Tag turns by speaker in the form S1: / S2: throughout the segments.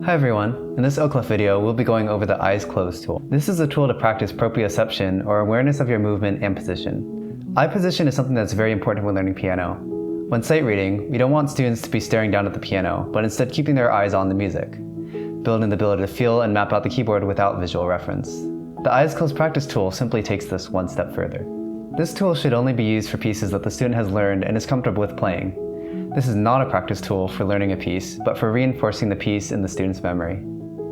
S1: Hi everyone, in this Oclef video we'll be going over the eyes closed tool. This is a tool to practice proprioception or awareness of your movement and position. Eye position is something that's very important when learning piano. When sight reading, we don't want students to be staring down at the piano, but instead keeping their eyes on the music, building the ability to feel and map out the keyboard without visual reference. The eyes closed practice tool simply takes this one step further. This tool should only be used for pieces that the student has learned and is comfortable with playing. This is not a practice tool for learning a piece, but for reinforcing the piece in the student's memory.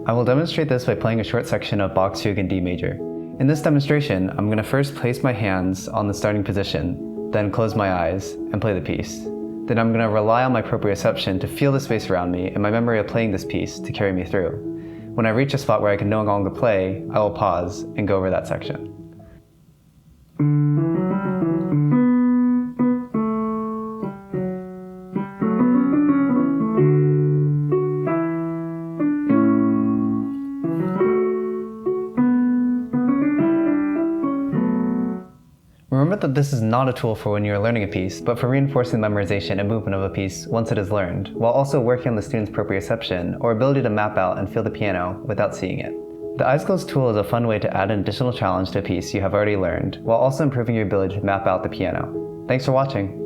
S1: I will demonstrate this by playing a short section of Bach's Fugue in D major. In this demonstration, I'm going to first place my hands on the starting position, then close my eyes and play the piece. Then I'm going to rely on my proprioception to feel the space around me and my memory of playing this piece to carry me through. When I reach a spot where I can no longer play, I will pause and go over that section. Remember that this is not a tool for when you are learning a piece, but for reinforcing the memorization and movement of a piece once it is learned, while also working on the student's proprioception or ability to map out and feel the piano without seeing it. The eyes closed tool is a fun way to add an additional challenge to a piece you have already learned, while also improving your ability to map out the piano. Thanks for watching!